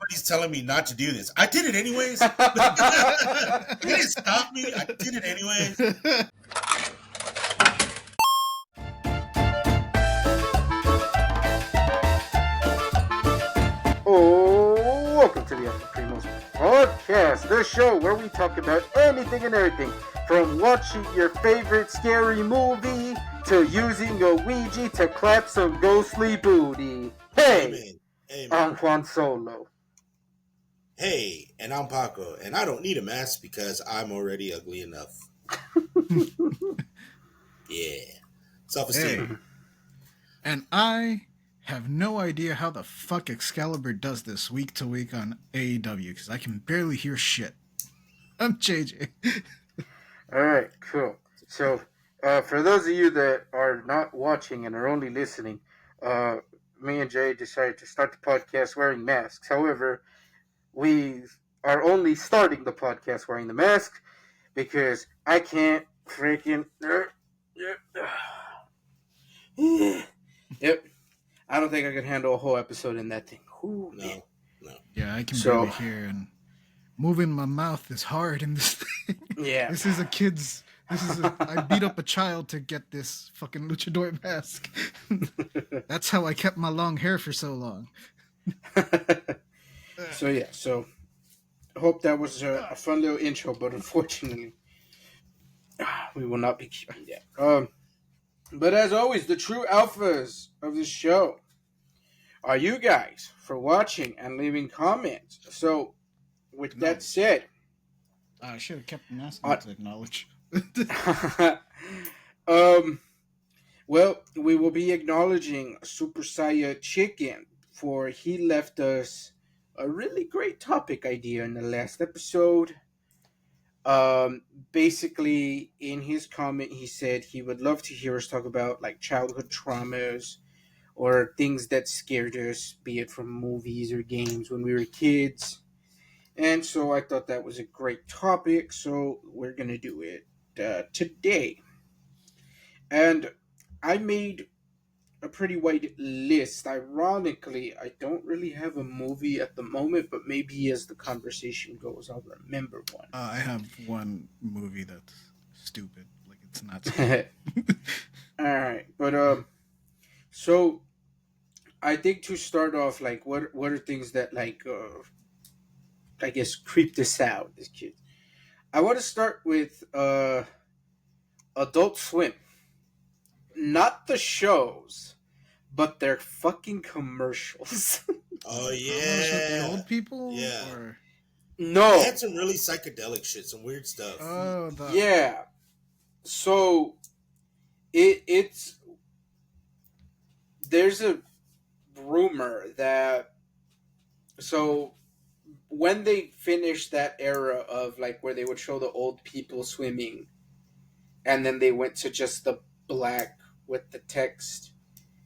everybody's telling me not to do this. I did it anyways. You didn't stop me. I did it anyways. Oh, welcome to the Primos podcast, the show where we talk about anything and everything, from watching your favorite scary movie to using a Ouija to clap some ghostly booty. Hey, Amen. I'm Juan Solo. Hey, and I'm Paco, and I don't need a mask because I'm already ugly enough. Yeah. Self-esteem. Hey. And I have no idea how the fuck Excalibur does this week to week on AEW, because I can barely hear shit. I'm JJ. Alright, cool. So, for those of you that are not watching and are only listening, me and Jay decided to start the podcast wearing masks. However, we are only starting the podcast wearing the mask because I can't freaking... Yep. I don't think I could handle a whole episode in that thing. Ooh, No. Yeah, I can barely hear, and moving my mouth is hard in this thing. Yeah. I beat up a child to get this fucking luchador mask. That's how I kept my long hair for so long. So I hope that was a fun little intro, but unfortunately, we will not be keeping that. But as always, the true alphas of the show are you guys for watching and leaving comments. So, with that said, I should have kept the mask on to acknowledge. Well, we will be acknowledging Super Saiya Chicken, for he left us a really great topic idea in the last episode. Basically, in his comment, he said he would love to hear us talk about like childhood traumas or things that scared us, be it from movies or games when we were kids. And so I thought that was a great topic, so we're gonna do it today. And I made a pretty wide list. Ironically, I don't really have a movie at the moment, but maybe as the conversation goes, I'll remember one. I have one movie that's stupid. Like, it's not stupid. Alright, but so I think to start off, like, what are things that, like, I guess creeped us out as kids? I want to start with Adult Swim. Not the shows, but their fucking commercials. Oh, With yeah. the old people? Yeah. Or... No. They had some really psychedelic shit, some weird stuff. Oh, yeah. So it's there's a rumor that when they finished that era of like where they would show the old people swimming, and then they went to just the black with the text,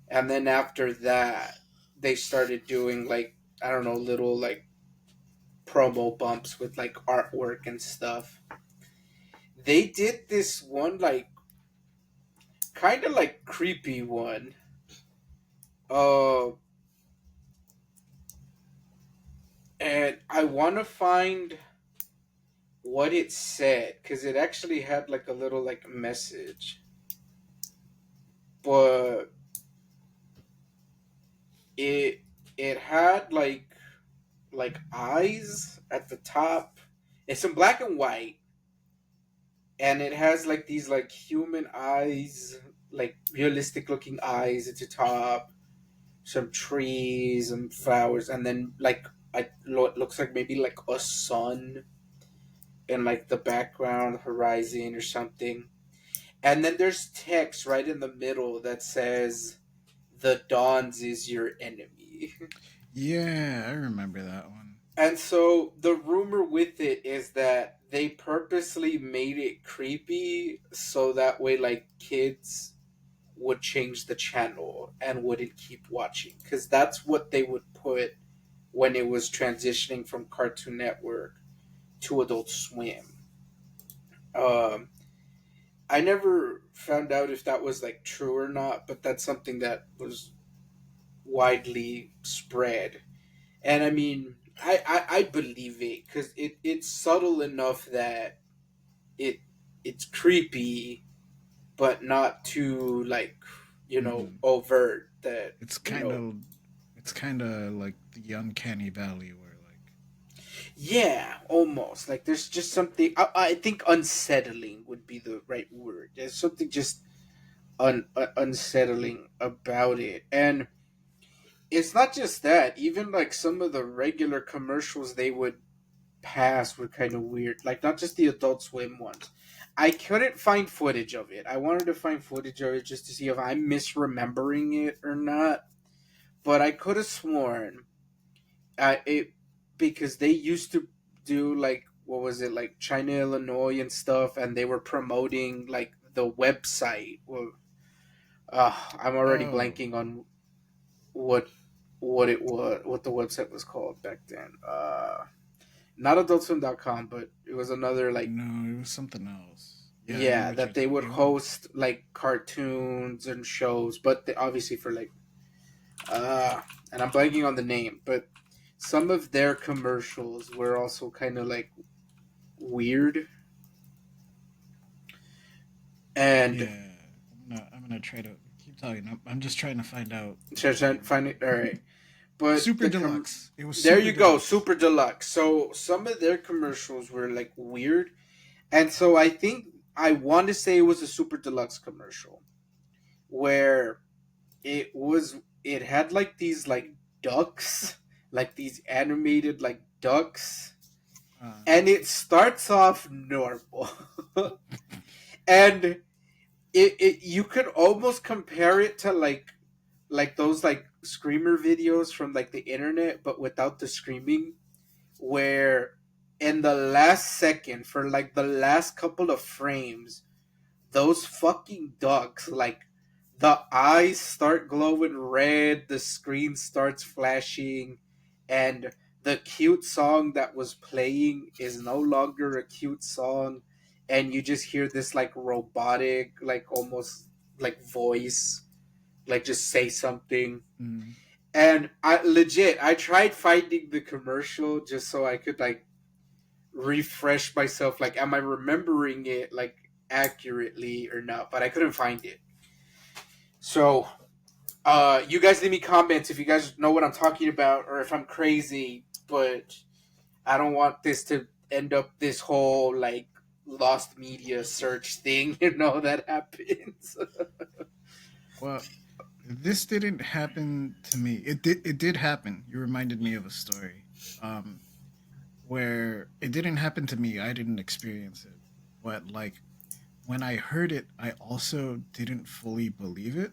and then after that they started doing like, I don't know, little like promo bumps with like artwork and stuff. They did this one like kind of like creepy one. And I want to find what it said, because it actually had like a little like message, but it had like eyes at the top. It's in black and white, and it has like these like human eyes, like realistic looking eyes at the top, some trees and flowers, and then like it looks like maybe like a sun in like the background horizon or something. And then there's text right in the middle that says, "The Dawns is your enemy." Yeah, I remember that one. And so the rumor with it is that they purposely made it creepy so that way like kids would change the channel and wouldn't keep watching, because that's what they would put when it was transitioning from Cartoon Network to Adult Swim. I never found out if that was like true or not, but that's something that was widely spread. And I mean, I believe it because it's subtle enough that it it's creepy, but not too like Hmm. overt. That It's kind of it's kind of like the uncanny valley where like yeah, almost like there's just something. I think unsettling would be the right word. There's something just unsettling about it, and it's not just that. Even like some of the regular commercials they would pass were kind of weird. Like not just the Adult Swim ones. I couldn't find footage of it. I wanted to find footage of it just to see if I'm misremembering it or not. But I could have sworn it because they used to do like what was it like China, Illinois, and stuff, and they were promoting like the website. Well, I'm already oh blanking on what what it was, what the website was called back then. Not adultswim.com, but it was another like no, it was something else. Yeah, I know yeah what that you're they would talking about. host like cartoons and shows, but they, obviously for like uh, and I'm blanking on the name, but some of their commercials were also kind of like weird and Yeah, I'm gonna try to keep talking. I'm just trying to find out try the to name of find it. it. All right, but Super deluxe. It was there super you go, deluxe. super deluxe. So some of their commercials were like weird, and so I think I want to say it was a super deluxe commercial where it had like these like ducks, like these animated like ducks, Uh, and it starts off normal, and it you could almost compare it to like those like screamer videos from like the internet, but without the screaming, where in the last second for like the last couple of frames those fucking ducks like the eyes start glowing red, the screen starts flashing, and the cute song that was playing is no longer a cute song, and you just hear this like robotic like almost like voice like just say something. mm, And I tried finding the commercial just so I could like refresh myself, like am I remembering it like accurately or not, but I couldn't find it. So you guys leave me comments if you guys know what I'm talking about or if I'm crazy, but I don't want this to end up this whole like lost media search thing, that happens. well, this didn't happen to me. It did happen. You reminded me of a story. Um, where it didn't happen to me. I didn't experience it. But like when I heard it, I also didn't fully believe it.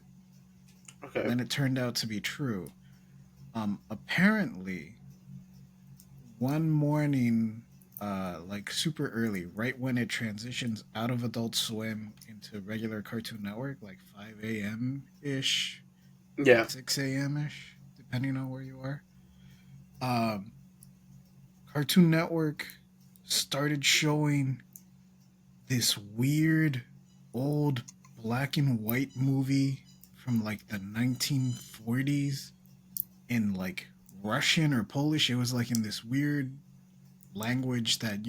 And Okay. then it turned out to be true. Apparently one morning, like super early, right when it transitions out of Adult Swim into regular Cartoon Network, like 5 a.m. ish, Yeah. 6 a.m. ish, depending on where you are. Um, Cartoon Network started showing this weird old black and white movie from like the 1940s in like Russian or Polish. It was like in this weird language that,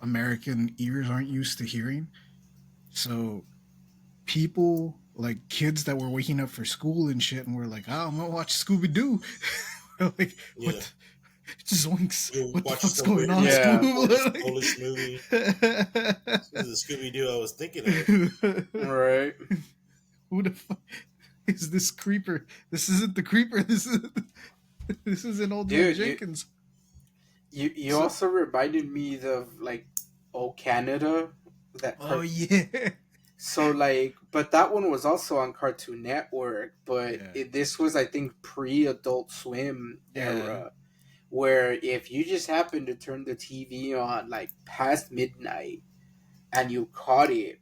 American ears aren't used to hearing. So people, like kids that were waking up for school and shit, and were like, "Oh, I'm gonna watch Scooby Doo." Like, what? Yeah. Zoinks! You What the watch fuck's some going weird on, like Yeah. Polish movie. This is the Scooby Doo I was thinking of. All right. Who the fuck is this creeper? This isn't the creeper. This is an old man Dude, Jenkins. you So, also reminded me of like Oh Canada, that oh cart. yeah, So like, but that one was also on Cartoon Network, but yeah, this was I think pre Adult Swim yeah. era, where if you just happened to turn the TV on like past midnight and you caught it,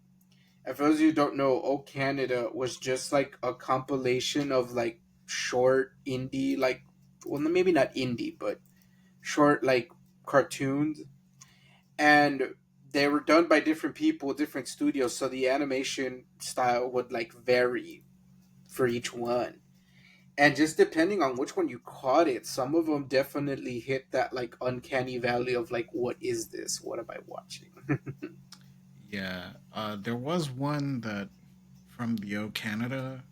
and for those of you who don't know, Oh Canada was just like a compilation of like short indie like, well maybe not indie but short like cartoons, and they were done by different people, different studios, so the animation style would like vary for each one. And just depending on which one you caught it, some of them definitely hit that like uncanny valley of like, what is this? What am I watching? Yeah, there was one that from the O Canada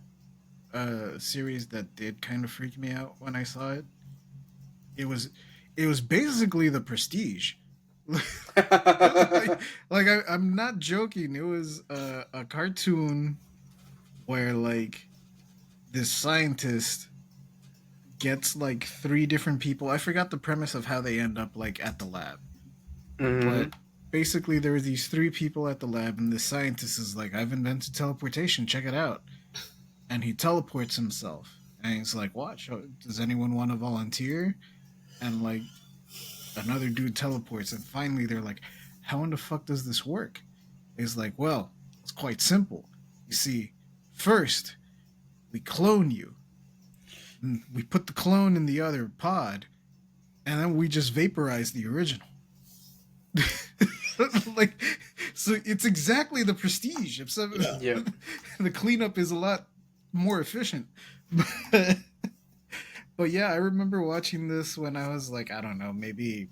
series that did kind of freak me out when I saw it. It was it was basically the Prestige. I'm not joking. It was a cartoon where like this scientist gets like three different people. I forgot the premise of how they end up like at the lab, Hmm. but basically there were these three people at the lab, and the scientist is like, "I've invented teleportation. Check it out." And he teleports himself, and he's like, "Watch. Does anyone want to volunteer?" And like another dude teleports, and finally they're like, "How in the fuck does this work?" He's like, "Well, it's quite simple. You see, first we clone you, and we put the clone in the other pod, and then we just vaporize the original." Like, so it's exactly the Prestige. Except Yeah. Yeah. the cleanup is a lot more efficient. But, but yeah, I remember watching this when I was like, I don't know, maybe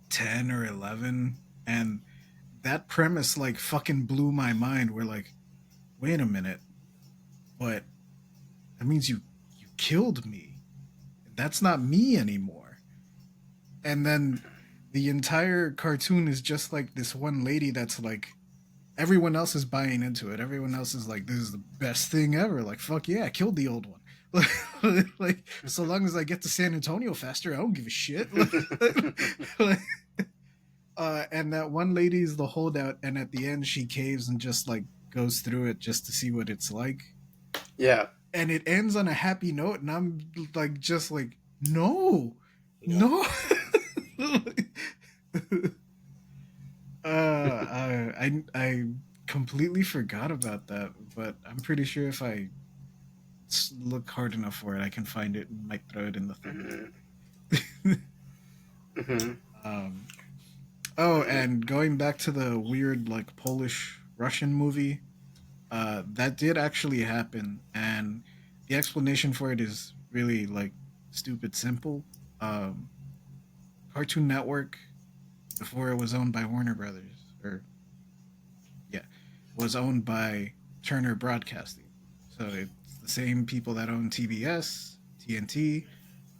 10 or 11, and that premise like fucking blew my mind. We're like, wait a minute, but that means you killed me. That's not me anymore. And then the entire cartoon is just like this one lady that's like, everyone else is buying into it. Everyone else is like, this is the best thing ever. Like, fuck yeah, I killed the old one. Like, so long as I get to San Antonio faster, I don't give a shit. Like, and that one lady is the holdout, and at the end she caves and just like goes through it just to see what it's like, Yeah. and it ends on a happy note, and I'm like, just like, no, Yeah. no. I completely forgot about that, but I'm pretty sure if I look hard enough for it, I can find it and might throw it in the thumbnail. Hmm. Hmm. um, oh, and going back to the weird like Polish Russian movie, that did actually happen, and the explanation for it is really like stupid simple. Um, Cartoon Network, before it was owned by Warner Brothers, or yeah, was owned by Turner Broadcasting. So it's the same people that own TBS, TNT,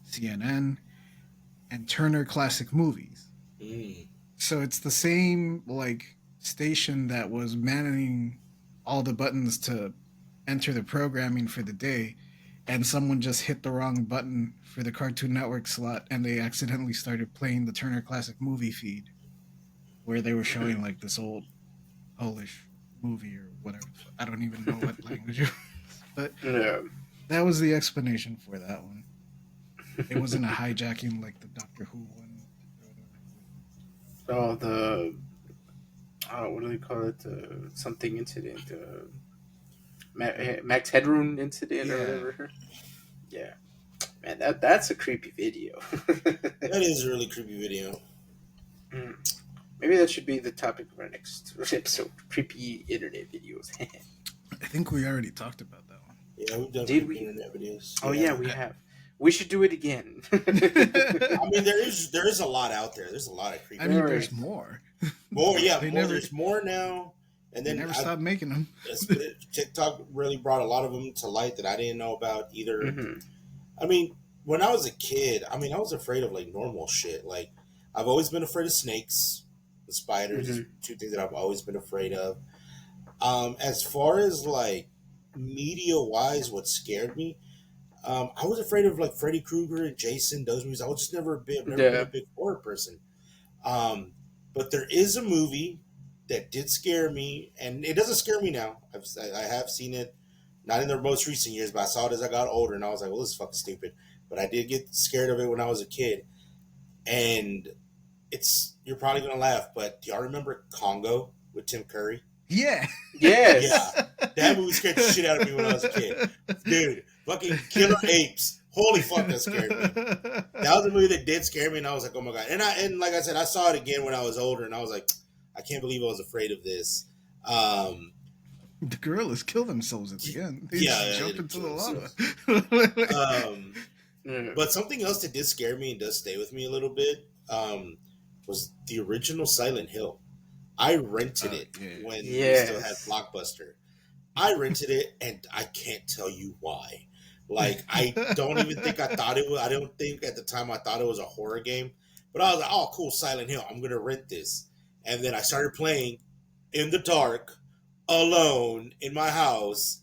CNN, and Turner Classic Movies. Mm. So it's the same like station that was manning all the buttons to enter the programming for the day, and someone just hit the wrong button for the Cartoon Network slot, and they accidentally started playing the Turner Classic Movie feed where they were showing like this old Polish movie or whatever. I don't even know what language it was, but Yeah. that was the explanation for that one. It wasn't a hijacking like the Doctor Who one. Oh, the what do they call it? Something incident. Max Headroom incident or Yeah, whatever. Yeah. Man, that's a creepy video. That is a really creepy video. Mm. Maybe that should be the topic of our next episode: creepy internet videos. I think we already talked about that one. Yeah, we've done Did creepy we? internet videos. Oh yeah, we have. We should do it again. I mean, there is a lot out there. There's a lot of creepy. I mean, There there's is. more. More, yeah, They more. never, There's more now. And they then never stopped making them. TikTok really brought a lot of them to light that I didn't know about either. Hmm. I mean, when I was a kid, I mean, I was afraid of like normal shit. Like, I've always been afraid of snakes, the spiders. Hmm. Two things that I've always been afraid of. As far as like media wise, what scared me, I was afraid of like Freddy Krueger and Jason. Those movies. I was just never been a Yeah. big horror person. Um, but there is a movie that did scare me, and it doesn't scare me now. I have seen it, not in the most recent years, but I saw it as I got older, and I was like, "Well, this is fucking stupid." But I did get scared of it when I was a kid, and you're probably gonna laugh, but do y'all remember Congo with Tim Curry? Yeah. Yes. Yeah, that movie scared the shit out of me when I was a kid, dude. Fucking killer apes. Holy fuck, that scared me. That was a movie that did scare me, and I was like, "Oh my god!" And like I said, I saw it again when I was older, and I was like, "I can't believe I was afraid of this." Um, The gorillas kill themselves at the end. They Yeah, just yeah, jump they into kill the lava. themselves. Yeah. But something else that did scare me and does stay with me a little bit was the original Silent Hill. I rented it Yeah. when we still had Yes. Blockbuster. I rented it, and I can't tell you why. Like, I don't even think I thought it was. I don't think at the time I thought it was a horror game, but I was like, "Oh, cool, Silent Hill. I'm gonna rent this." And then I started playing in the dark, alone in my house,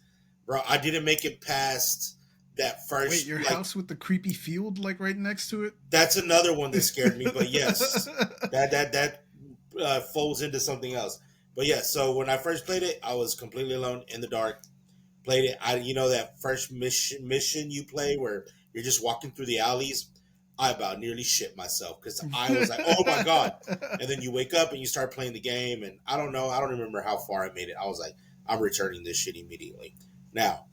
bro. I didn't make it past that Wait, first. your Like, house with the creepy field like right next to that's another one that scared me. But yes, it? that folds into something else. But yeah, so when I first played it, I was completely alone in the dark. Played it. That first mission you play where you're just walking through the alleys. I about nearly shit myself because I was like, "Oh my god!" And then you wake up and you start playing the game, and I don't know. I don't remember how far I made it. I was like, "I'm returning this shit immediately." Now,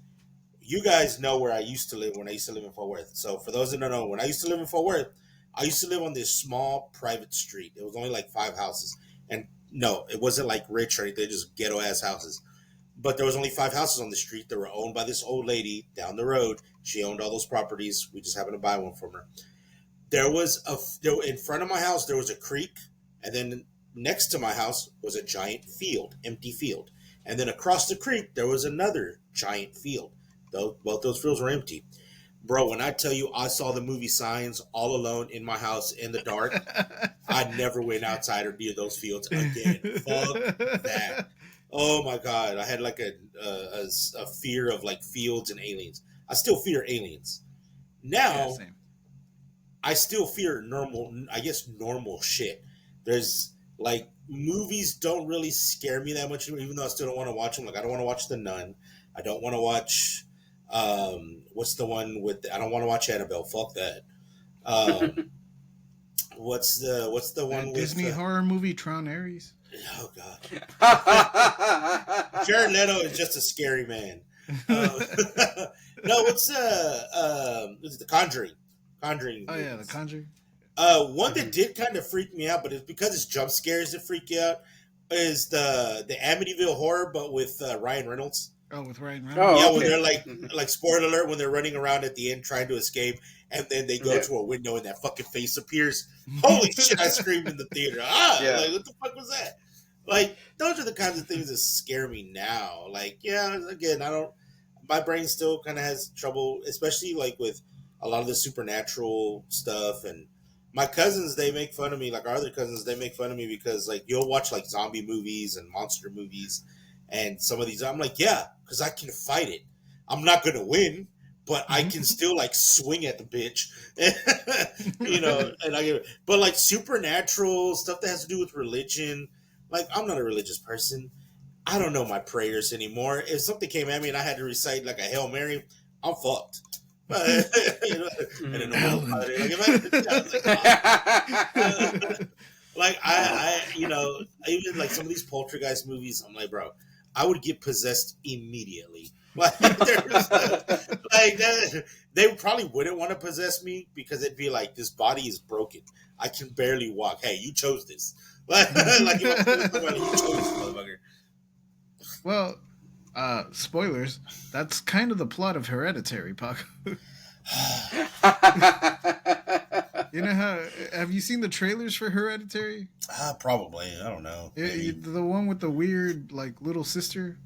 you guys know where I used to live when I used to live in Fort Worth. So for those that don't know, when I used to live in Fort Worth, I used to live on this small private street. It was only like 5 houses, and no, it wasn't like rich or anything. Just ghetto ass houses. But there was only 5 houses on the street that were owned by this old lady down the road. She owned all those properties. We just happened to buy one from her. There in front of my house there was a creek, and then next to my house was a giant field, empty field, and then across the creek there was another giant field. Though both those fields were empty. Bro, when I tell you I saw the movie Signs all alone in my house in the dark, I never went outside or near those fields again. Fuck that. Oh my god, I had like a fear of like fields and aliens. I still fear aliens. Yeah, Now same. I still fear I guess normal shit. There's like movies don't really scare me that much, even though I still don't want to watch them. Like I don't want to watch The Nun. I don't want to watch what's the one with I don't want to watch Annabelle. Fuck that. Um, what's the one That with Disney horror movie Tron Ares. oh god. Jared Leto is just a scary man. Uh, no, what's the Conjuring? Conjuring Oh yeah, The movies. Conjuring. One that did kind of freak me out, but it's because it's jump scares that freak you out. Is the Amityville Horror, but with Ryan Reynolds? Oh, with Ryan Reynolds. Yeah, Oh, when okay. they're like spoiler alert, when they're running around at the end trying to escape, and then they go Yeah. to a window and that fucking face appears. Holy shit! I screamed in the theater. Yeah. Like what the fuck was that? Like those are the kinds of things that scare me now. Like yeah, again, I don't. My brain still kind of has trouble, especially like with a lot of the supernatural stuff. And my cousins, they make fun of me. Like our other cousins, they make fun of me because like you'll watch like zombie movies and monster movies, and some of these, I'm like, yeah, because I can fight it. I'm not gonna win, but I can still like swing at the bitch, And but like supernatural stuff that has to do with religion, like I'm not a religious person. I don't know my prayers anymore. If something came at me and I had to recite like a Hail Mary, I'm fucked. you know, and then the Alan. padre, like, I was like, like even like some of these poltergeist movies, I'm like, bro, I would get possessed immediately. Like, they probably wouldn't want to possess me because it'd be like this body is broken. I can barely walk. Hey, you chose this. Like if I possess somebody, you chose this motherfucker. Well, spoilers. That's kind of the plot of Hereditary, Paco. You know how? Have you seen the trailers for Hereditary? Probably. I don't know. The one with the weird, like, little sister.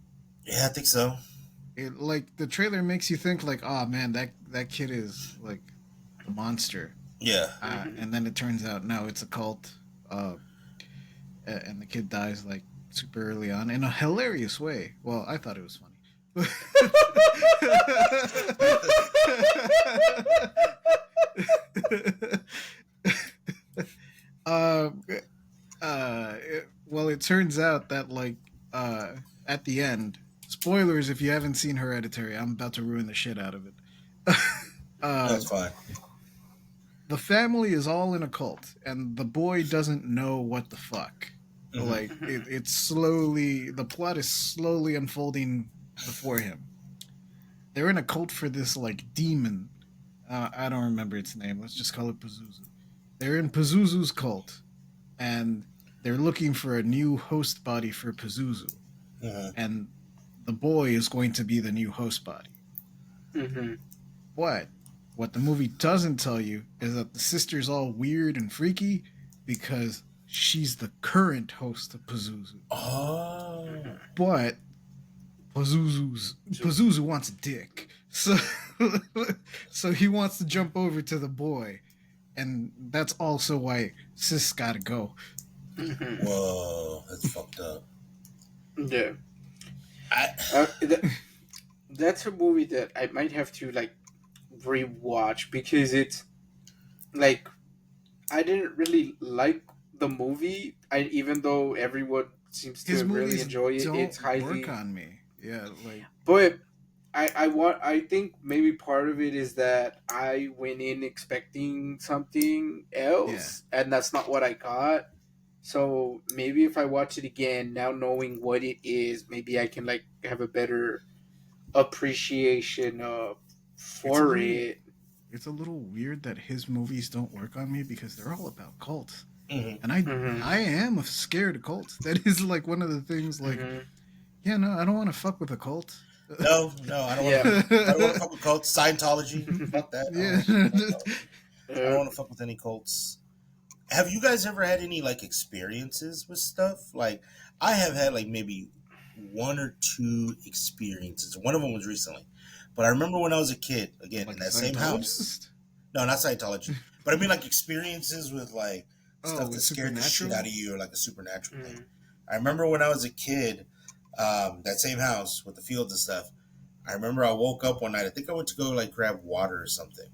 Yeah, I think so. It like the trailer makes you think like, oh man, that kid is like a monster. Yeah. And then it turns out no, it's a cult. And the kid dies like super early on in a hilarious way. Well, I thought it was funny. uh, well, it turns out that like at the end, spoilers if you haven't seen Hereditary, I'm about to ruin the shit out of it. That's fine. The family is all in a cult, and the boy doesn't know what the fuck. Like it's slowly, the plot is slowly unfolding before him. They're in a cult for this like demon. I don't remember its name. Let's just call it Pazuzu. They're in Pazuzu's cult, and they're looking for a new host body for Pazuzu. And the boy is going to be the new host body. Mm-hmm. But what the movie doesn't tell you is that the sister's all weird and freaky because she's the current host of Pazuzu. Oh. But Pazuzu wants a dick. So so he wants to jump over to the boy. And that's also why sis gotta go. Mm-hmm. Whoa, that's fucked up. Yeah. I Uh, th- that's a movie that I might have to like rewatch because it's like I didn't really like the movie. I even though everyone seems His to really movies enjoy it, don't it's work highly. on me. Yeah, like But I think maybe part of it is that I went in expecting something yeah. else, and that's not what I got. So maybe if I watch it again, now knowing what it is, maybe I can like have a better appreciation It's a for little it. it's a little weird that his movies don't work on me because they're all about cults. mhm. And I Mm-hmm. I am scared of cults. That is like one of the things like, Mm-hmm. yeah, no, I don't want to fuck with a cult. No, no, I don't want to. Yeah. I don't want to fuck with cults. Scientology, fuck that. I don't Yeah. want to fuck with Scientology. I don't uh, want to fuck with any cults. Have you guys ever had any like experiences with stuff? Like, I have had like maybe one or two experiences. One of them was recently, but I remember when I was a kid, again in Like a that same house. Scientologist? No, not Scientology, but I mean like experiences with like Oh, stuff that with scared the shit supernatural? out of you or like a supernatural thing. mm, I remember when I was a kid, that same house with the fields and stuff. I remember I woke up one night. I think I went to go like grab water or something.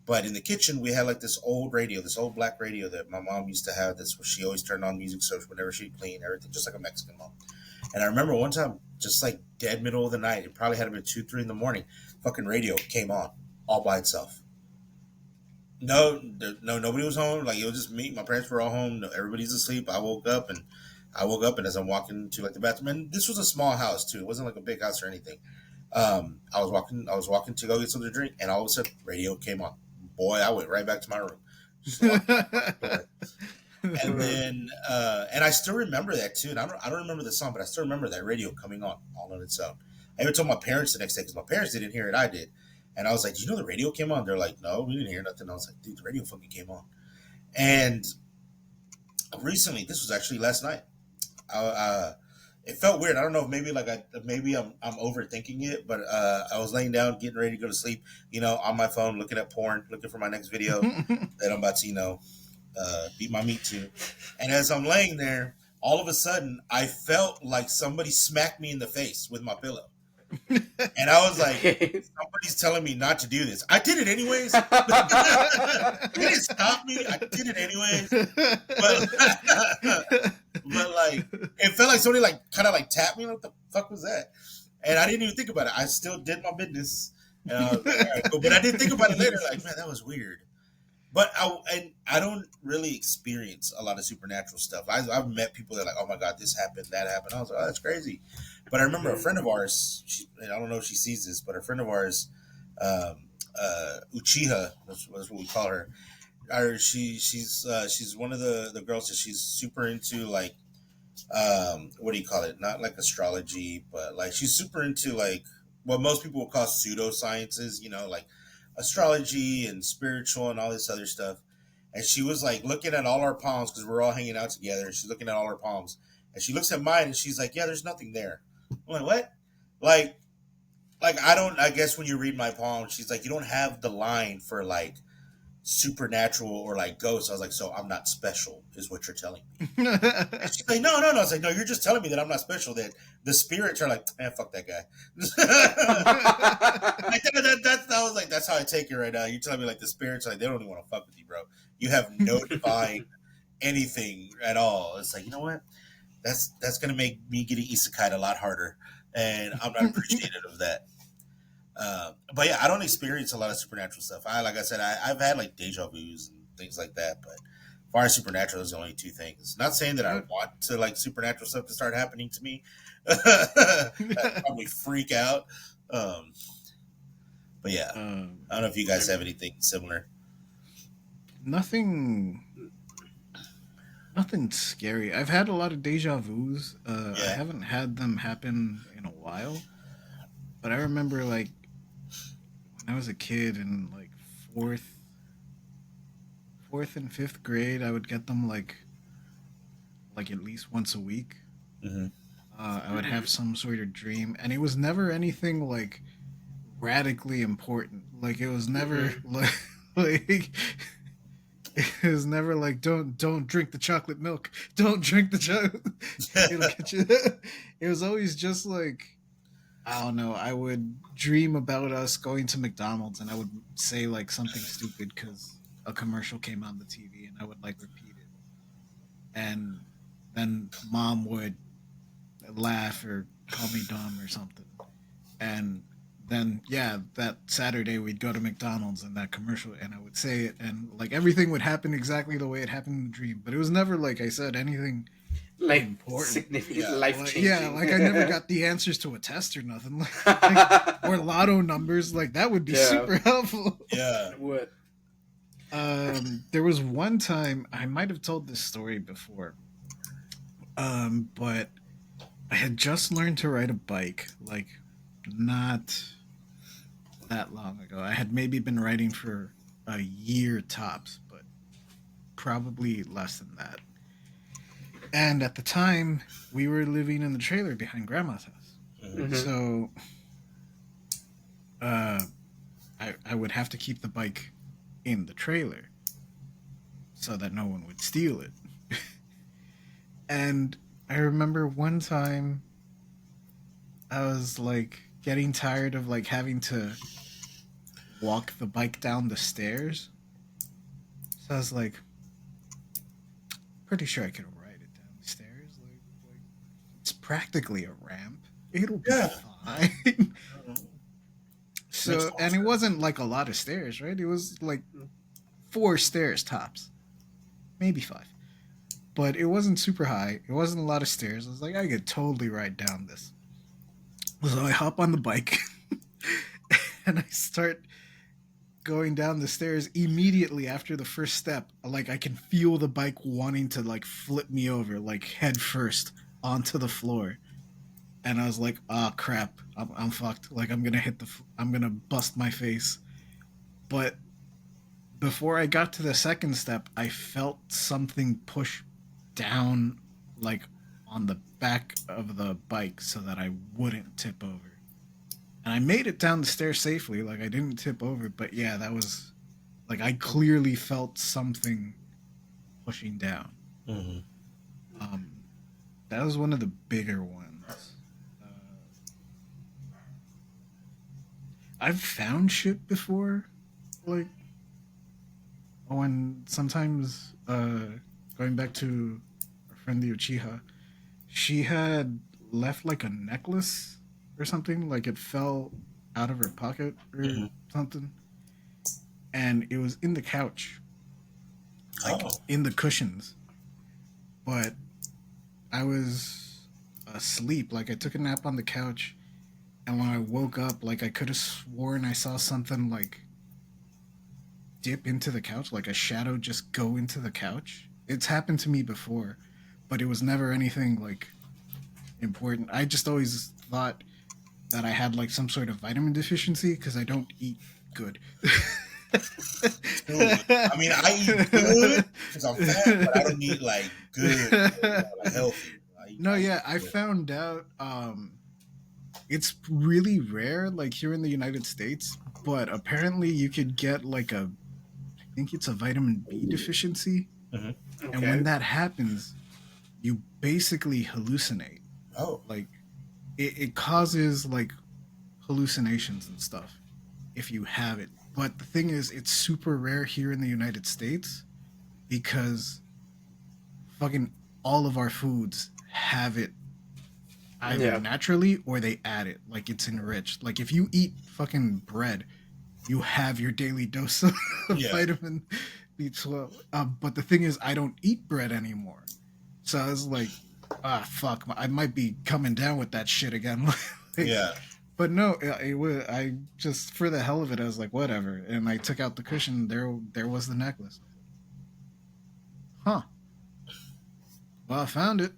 But in the kitchen, we had like this old radio, this old black radio that my mom used to have. That's where she always turned on music, so whenever she'd clean everything, just like a Mexican mom. And I remember one time, just like dead middle of the night, it probably had been 2, 3 in the morning. Fucking radio came on all by itself. No, no, nobody was home. Like it was just me. My parents were all home. No, everybody's asleep. I woke up, and as I'm walking to like the bathroom, and this was a small house too. It wasn't like a big house or anything. I was walking to go get something to drink, and all of a sudden, radio came on. Boy, I went right back to my room, just locked my fucking door, and uh, then and I still remember that too. And I don't remember the song, but I still remember that radio coming on all on its own. I even told my parents the next day because my parents didn't hear it. I did, and I was like, "Do you know the radio came on?" They're like, "No, we didn't hear nothing." I was like, "Dude, the radio fucking came on." And recently, this was actually last night. It felt weird. I don't know if maybe like maybe I'm overthinking it, but I was laying down, getting ready to go to sleep. You know, on my phone, looking at porn, looking for my next video that I'm about to beat my meat to. And as I'm laying there, all of a sudden, I felt like somebody smacked me in the face with my pillow, and I was like, okay. somebody's telling me not to do this. I did it anyways. It didn't stop me. I did it anyways. But but like it felt like somebody like kind of like tapped me. What the fuck was that? And I didn't even think about it. I still did my business. And I was like, all right, cool. But I did think about it later. Like, man, that was weird. But I don't really experience a lot of supernatural stuff. I've met people that are like, oh my god, this happened, that happened. I was like, oh, that's crazy. But I remember a Mhm. friend of ours. And I don't know if she sees this, but a friend of ours, Uchiha, was what we call her. She's one of the girls that she's super into like what do you call it? Not like astrology, but like she's super into like what most people would call pseudosciences, like astrology and spiritual and all this other stuff. And she was like looking at all our palms because we're all hanging out together. And she's looking at all our palms, and she looks at mine and she's like, "Yeah, there's nothing there." I'm like, "What?" Like, like I don't. I guess when you read my palm, she's like, "You don't have the line for like supernatural or like ghosts." I was like, "So I'm not special, is what you're telling me?" And she's like, no, no, no. I was like, no, you're just telling me that I'm not special. That the spirits are like, man, fuck that guy. Like I was like, that's how I take it right now. You're telling me like the spirits are like they don't even want to fuck with you, bro. You have no divine anything at all. It's like, you know what? That's gonna make me getting isekai a lot harder, and I'm not appreciative of that. But yeah, I don't experience a lot of supernatural stuff. Like I said, I've had like deja vu's and things like that, but as far as supernatural is the only two things. Not saying that I want to like supernatural stuff to start happening to me. I'd probably freak out. Um, but yeah, I don't know if you guys have anything similar. nothing nothing scary. I've had a lot of deja vus. I Yeah. haven't had them happen in a while. But I remember like when I was a kid in like fourth, fourth and fifth grade, I would get them like at least once a week. Hmm. I would have some sort of dream, and it was never anything like radically important. Like it was never Mm-hmm. like it was never like don't drink the chocolate milk. Don't drink the chocolate. It'll get you. It was always just like I don't know. I would dream about us going to McDonald's, and I would say like something stupid because a commercial came on the TV, and I would like repeat it, and then mom would laugh or call me dumb or something. And then yeah, that Saturday we'd go to McDonald's and that commercial, and I would say it, and like everything would happen exactly the way it happened in the dream. But it was never like I said anything Like important. significant, Yeah. life Like, yeah, changing. like I never got the answers to a test or nothing, like or lotto numbers. Like that would be Yeah. super helpful. Yeah. What? There was one time I might have told this story before, but I had just learned to ride a bike, like not that long ago. I had maybe been riding for a year tops, but probably less than that. And at the time, we were living in the trailer behind grandma's house. Hmm. Mm-hmm. So uh, I would have to keep the bike in the trailer so that no one would steal it. And I remember one time I was like getting tired of like having to walk the bike down the stairs. So I was like, pretty sure I could ride it down the stairs. Like it's practically a ramp. It'll be Yeah. fine. Makes So, total and it sense. wasn't like a lot of stairs, right? It was like 4 stairs tops, maybe 5. But it wasn't super high. It wasn't a lot of stairs. I was like, I could totally ride down this. So I hop on the bike and I start going down the stairs immediately after the first step. Like I can feel the bike wanting to like flip me over, like head first onto the floor. And I was like, "Ah, oh, crap! I'm fucked. Like I'm gonna I'm gonna bust my face." But before I got to the second step, I felt something push down, like on the back of the bike, so that I wouldn't tip over. And I made it down the stairs safely. Like I didn't tip over, but yeah, that was like I clearly felt something pushing down. Hmm. Um, that was one of the bigger ones. Uh, I've found shit before, like when sometimes going back to our friend the Uchiha, she had left like a necklace or something, like it fell out of her pocket or Hmm. something, and it was in the couch, like Oh. in the cushions. But I was asleep, like I took a nap on the couch, and when I woke up, like I could have sworn I saw something like dip into the couch, like a shadow just go into the couch. It's happened to me before, but it was never anything like important. I just always thought that I had like some sort of vitamin deficiency because I don't eat good. Dude, I mean, I eat good because I'm fat, but I don't eat like good, like healthy. No, I eat yeah, I good. found out it's really rare like here in the United States, but apparently you could get like a I think it's a vitamin B deficiency, Hmm. and when Okay. that happens, you basically hallucinate. Oh. Like it causes like hallucinations and stuff if you have it. But the thing is, it's super rare here in the United States because fucking all of our foods have it either Yeah. naturally or they add it. Like it's enriched. Like if you eat fucking bread, you have your daily dose of Yeah. vitamin B12. But the thing is, I don't eat bread anymore. So I was like, ah, fuck, I might be coming down with that shit again. Like, Yeah. but no, it was. I just for the hell of it, I was like, whatever, and I took out the cushion. There was the necklace. Huh. Well, I found it.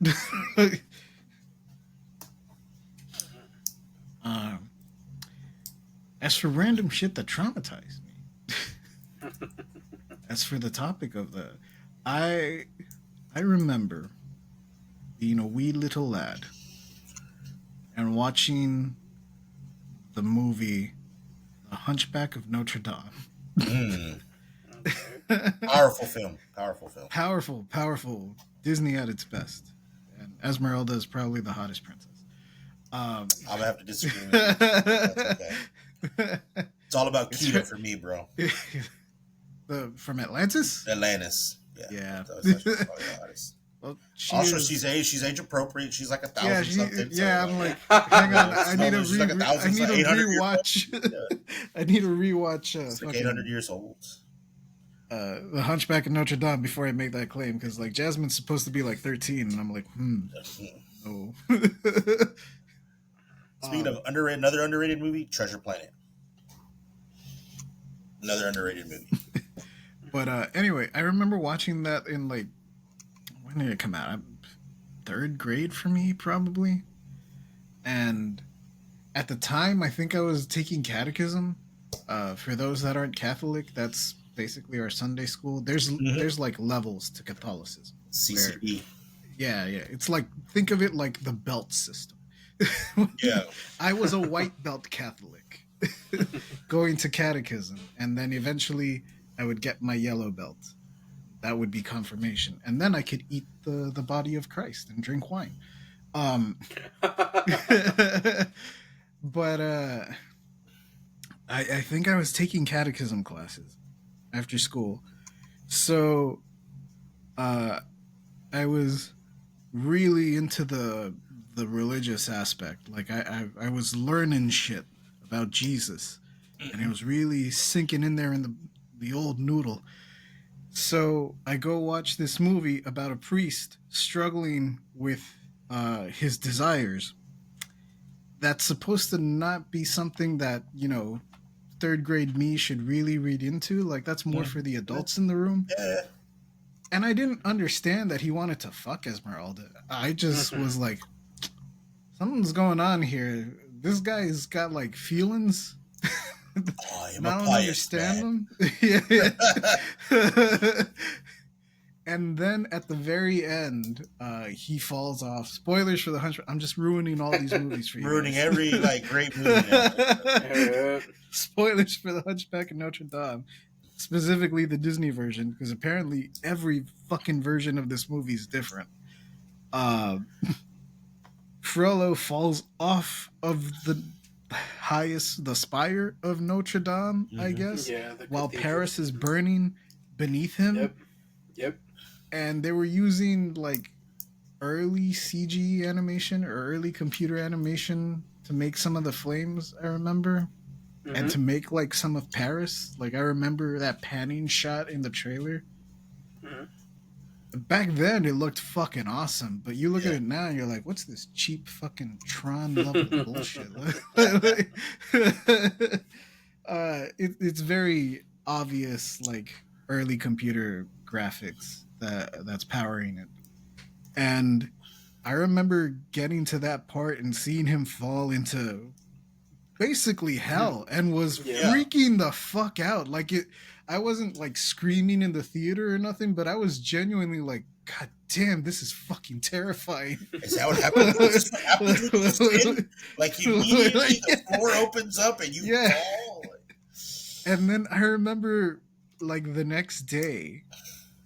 as for random shit that traumatized me, as for the topic of the, I I remember being a wee little lad and watching the movie The Hunchback of Notre Dame. Mm. Okay. Powerful film. Powerful film. Powerful, powerful. Disney at its best. And Esmeralda is probably the hottest princess. I'm gonna have to disagree with you. That's okay. It's all about it's Kita for me, bro. from Atlantis? Atlantis. Yeah. Yeah. That's probably the hottest. Well, she Also, is, she's age appropriate. She's like yeah, 1,000 something. yeah. So I'm like, like, hang on, she's she's like 1,000. I It's need like a 800 years old. rewatch. Yeah. I need a rewatch. It's like 800 years old. The Hunchback of Notre Dame before I make that claim because like Jasmine's supposed to be like 13, and I'm like, no. Speaking of another underrated movie, Treasure Planet. Another underrated movie. But anyway, I remember watching that in like, when did it come out? Third grade for me, probably. And at the time, I think I was taking catechism. For those that aren't Catholic, that's basically our Sunday school. There's like levels to Catholicism. CCD. Yeah. It's like, think of it like the belt system. Yeah. I was a white belt Catholic going to catechism, and then eventually I would get my yellow belt. That would be confirmation, and then I could eat the body of Christ and drink wine. But I think I was taking catechism classes after school, so I was really into the religious aspect. Like I was learning shit about Jesus, and it was really sinking in there in the old noodle. So I go watch this movie about a priest struggling with his desires. That's supposed to not be something that, third grade me should really read into. Like, that's more for the adults in the room. Yeah. And I didn't understand that he wanted to fuck Esmeralda. I just was like, something's going on here. This guy's got like feelings. I am I a don't pious understand man. them. Yeah. And then at the very end, he falls off. Spoilers for the Hunchback. I'm just ruining all these movies for you. Ruining guys. every like great movie. Spoilers for the Hunchback of Notre Dame, specifically the Disney version, because apparently every fucking version of this movie is different. Frollo falls off of the spire of Notre Dame, I guess, while Paris is burning beneath him. Yep. And they were using like early CG animation or early computer animation to make some of the flames, I remember. Mm-hmm. And to make like some of Paris. Like I remember that panning shot in the trailer. Mm-hmm. Back then it looked fucking awesome, but you look at it now and you're like, what's this cheap fucking Tron level bullshit? It's very obvious, like early computer graphics that's powering it. And I remember getting to that part and seeing him fall into basically hell and was freaking the fuck out. Like I wasn't like screaming in the theater or nothing, but I was genuinely like, God damn, this is fucking terrifying. Is that what happened? Is this what happens with the skin? Like immediately the floor opens up and you fall? And then I remember like the next day,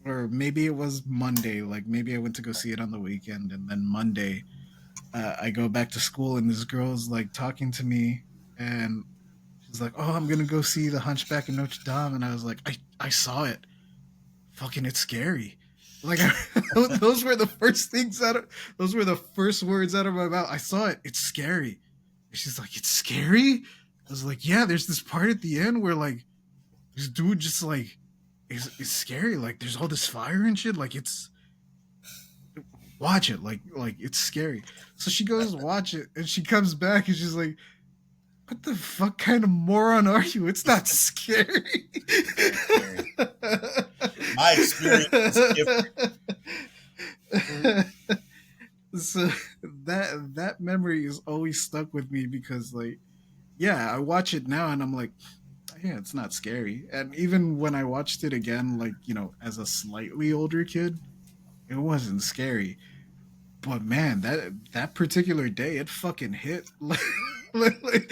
or maybe it was Monday, like maybe I went to go see it on the weekend, and then Monday I go back to school and this girl's like talking to me and she's like, oh, I'm gonna go see The Hunchback of Notre Dame. And I was like, I saw it. Fucking, it's scary. Like those were the first words out of my mouth. I saw it. It's scary. And she's like, it's scary? I was like, yeah, there's this part at the end where like this dude just like it's scary. Like there's all this fire and shit. Like it's, watch it. Like it's scary. So she goes to watch it and she comes back and she's like, what the fuck kind of moron are you? It's not scary. My experience is different. So that memory is always stuck with me because like yeah, I watch it now and I'm like, yeah, it's not scary. And even when I watched it again, like, as a slightly older kid, it wasn't scary. But man, that particular day, it fucking hit. Like,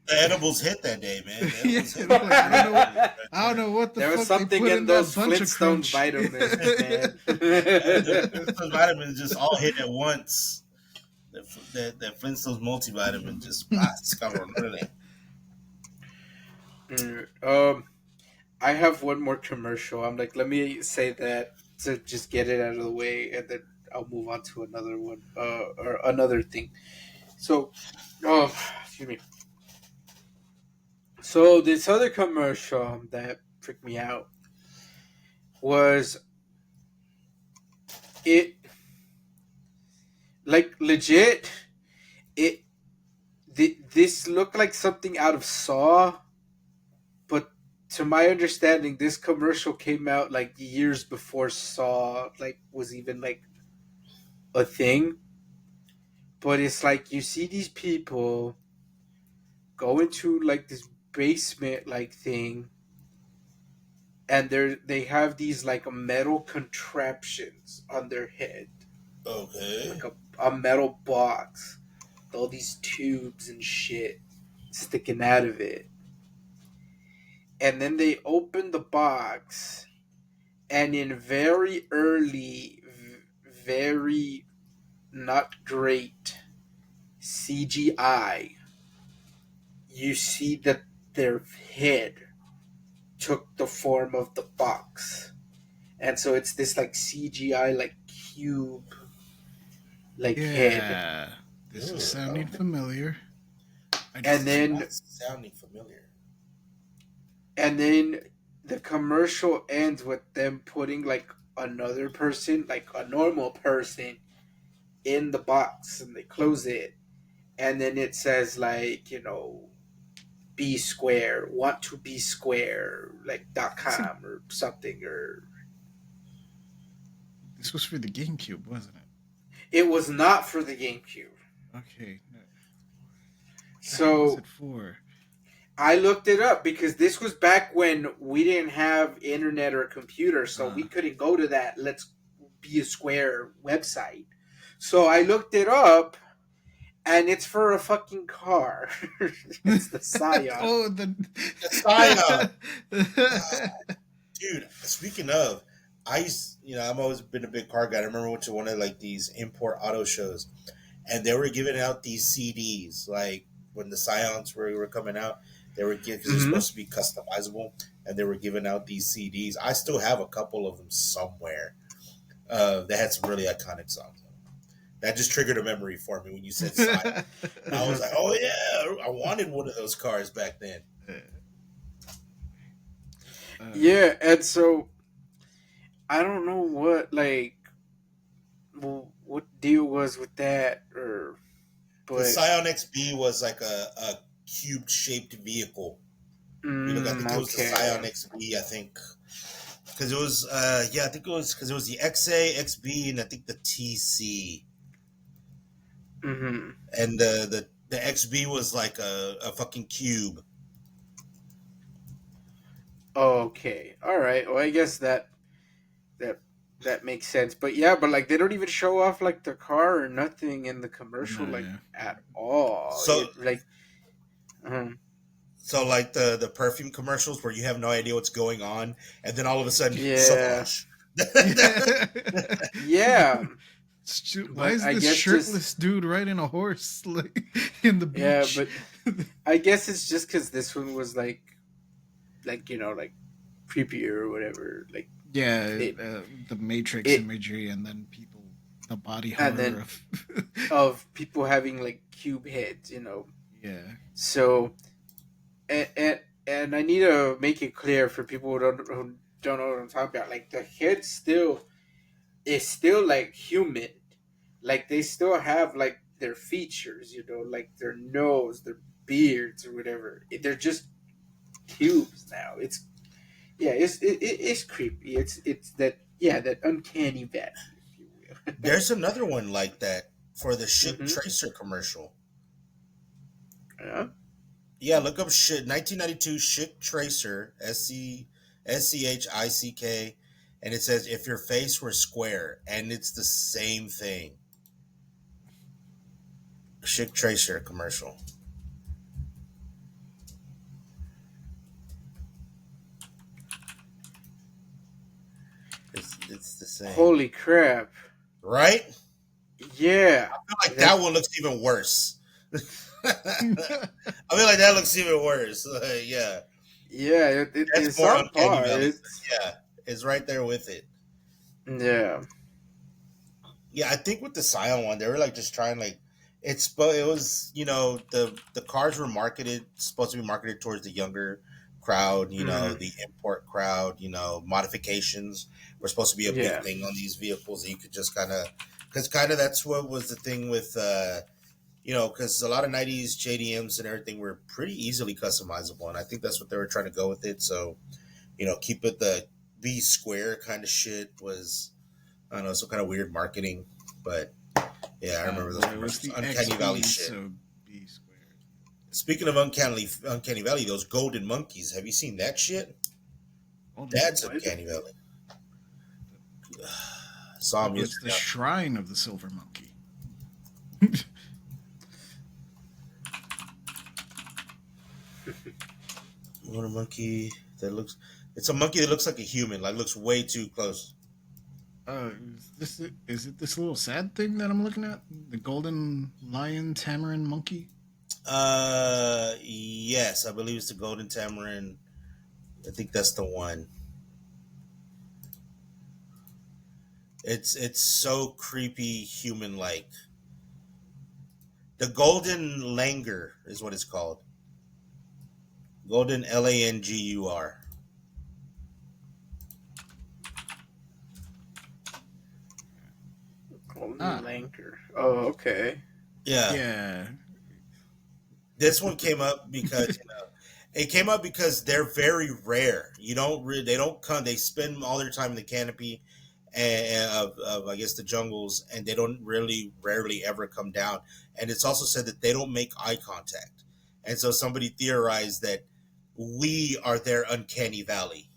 The edibles hit that day, man. The yeah, edibles hit like that day. I don't know what the There was fuck they something put in in that those bunch of Flintstones crunch. vitamins, man. Those vitamins just all hit at once. That Flintstones multivitamin just cabrón, really. I have one more commercial. I'm like, let me say that to just get it out of the way, and then I'll move on to another one, or another thing. So, um, excuse me. So this other commercial that freaked me out was it, like legit. It this looked like something out of Saw, but to my understanding, this commercial came out like years before Saw like was even like a thing. But it's like you see these people go into like this basement like thing, and they have these like metal contraptions on their head, Okay. like a metal box with all these tubes and shit sticking out of it. And then they open the box, and in very early, very not great CGI, you see that their head took the form of the box. And so it's this like CGI like cube like head. Yeah, this is sounding Okay. familiar. I This And don't. is then not sounding familiar. and then the commercial ends with them putting like another person, like a normal person, in the box, and they close it, and then it says like, be square, want to be square, like Is it, .com or something. Or this was for the GameCube, wasn't it? it was not for the GameCube. Okay, what the hell was So it for? I looked it up because this was back when we didn't have internet or a computer, so Uh, we couldn't go to that Let's Be a Square website. So I looked it up, and it's for a fucking car. It's the Scion. oh, The Scion. Dude, speaking of, I've always been a big car guy. I remember I went to one of like these import auto shows, and they were giving out these CDs. Like when the Scions were coming out, they were because they're Mm-hmm. supposed to be customizable, and they were giving out these CDs. I still have a couple of them somewhere. They had some really iconic songs. That just triggered a memory for me when you said Scion. I was Mm-hmm. like, oh yeah, I wanted one of those cars back then. uh, Yeah, and so I don't know what like what deal was with that, or The but Scion XB was like a cube shaped vehicle. I think it was the okay. Scion XB. I think because it was I think it was because it was the XA, XB, and I think the TC, Mm-hmm. and the XB was like a fucking cube. Okay. All right. Well, I guess that that makes sense. But yeah, but like they don't even show off like the car or nothing in the commercial no, like yeah. at all. So It like um, so like the perfume commercials where you have no idea what's going on, and then all of a sudden yeah. Sauvage. Yeah. Why But is I this guess just shirtless dude riding a horse like in the yeah, beach? but I guess it's just cuz this one was like like creepier or whatever. Like Yeah, it the Matrix it imagery, and then people, the body and horror then of. of people having like cube heads. Yeah. So and I need to make it clear for people who don't know what I'm talking about. Like the head still is still like human. Like they still have like their features, like their nose, their beards or whatever. They're just cubes now. It's yeah, it's creepy. It's that yeah that uncanny valley, if you will. There's another one like that for the ship hmm tracer commercial. Yeah. Yeah, look up shit. 1992 Schick Tracer, SCHICK, and it says if your face were square, and it's the same thing. Schick Tracer commercial. It's the same, Holy crap. right? Yeah. I feel like that That one looks even worse. I feel like that looks even worse. Yeah, yeah, that's it's more on uncanny par. valley. It's Yeah, it's right there with it. yeah. Yeah, I think with the Scion one, they were like just trying like it was the cars were marketed supposed to be marketed towards the younger crowd, Mm, the import crowd, modifications were supposed to be a big yeah. thing on these vehicles that you could just kind of that's what was the thing with because a lot of 90s JDMs and everything were pretty easily customizable, and I think that's what they were trying to go with it. So keep it the B square kind of shit was I don't know some kind of weird marketing, but yeah, I remember those Well, it was commercials. the Uncanny Valley XB, shit. so B squared. Speaking of Uncanny Valley, those golden monkeys. Have you seen that shit? Golden That's monkey. What? Uncanny Valley. I saw It him was the yesterday. shrine of the silver monkey. Golden monkey that looks. It's a monkey that looks like a human. Like looks way too close. Is it this little sad thing that I'm looking at? The golden lion tamarin monkey? Yes, I believe it's the golden tamarin. I think that's the one. It's so creepy, human like. The golden langur is what it's called. Golden Langur. Golden Ah, Lanker. Oh, okay. Yeah, yeah. this one came up because it came up because they're very rare. They don't come. They spend all their time in the canopy of I guess the jungles, and they don't really rarely ever come down. And it's also said that they don't make eye contact, and so somebody theorized that we are their uncanny valley.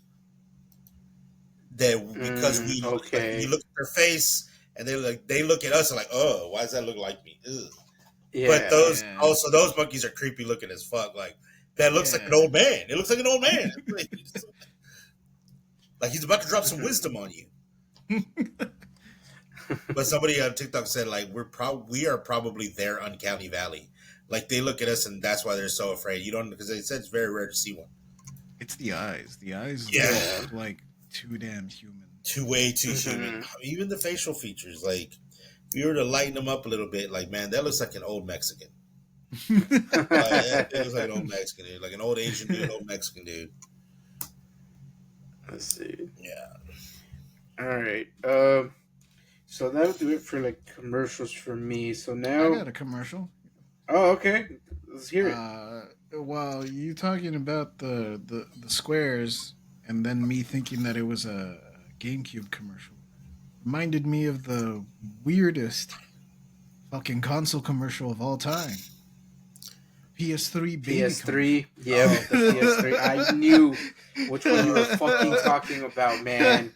That because Mm, we like you okay. look at their face and they look at us and like, oh, why does that look like me? Ugh. But Yeah. Yeah. those monkeys are creepy looking as fuck. Like that looks like an Yeah. old man. It looks like an old man. Like he's about to drop some Mhm. wisdom on you. But somebody on TikTok said like we are probably their uncanny valley. Like they look at us and that's why they're so afraid. You don't because they said it's very rare to see one. It's the eyes. The eyes Yeah, look Yeah. like too damn human. way too human. Hmm. Even the facial features, like if you were to lighten them up a little bit, like man, that looks like an old Mexican. Like it looks like an old Mexican dude, like an old Asian dude, old Mexican dude. Let's see. Yeah. All right. So that'll do it for like commercials for me. So I now, got a commercial. oh, okay. Let's hear it. Well, you talking about the squares, and then me thinking that it was a GameCube commercial reminded me of the weirdest fucking console commercial of all time. PS3 baby commercial. PS3. Yep, Oh, the PS3. I knew which one you were fucking talking about, man.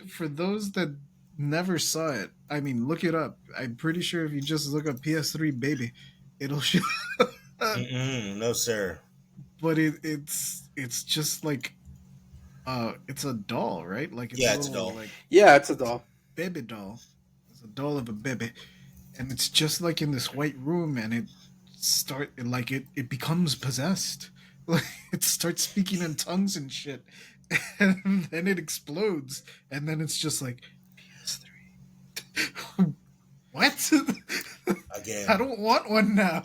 For those that never saw it. I mean, look it up. I'm pretty sure if you just look up PS3 baby, it'll show. no sir. But it's just like it's a doll, right? Like it's a Yeah, it's little adult. like Yeah, it's a doll. baby doll. It's a doll of a baby, and it's just like in this white room, and it becomes possessed. Like it starts speaking in tongues and shit, and then it explodes, and then it's just like PS3. What? I Again. don't want one now.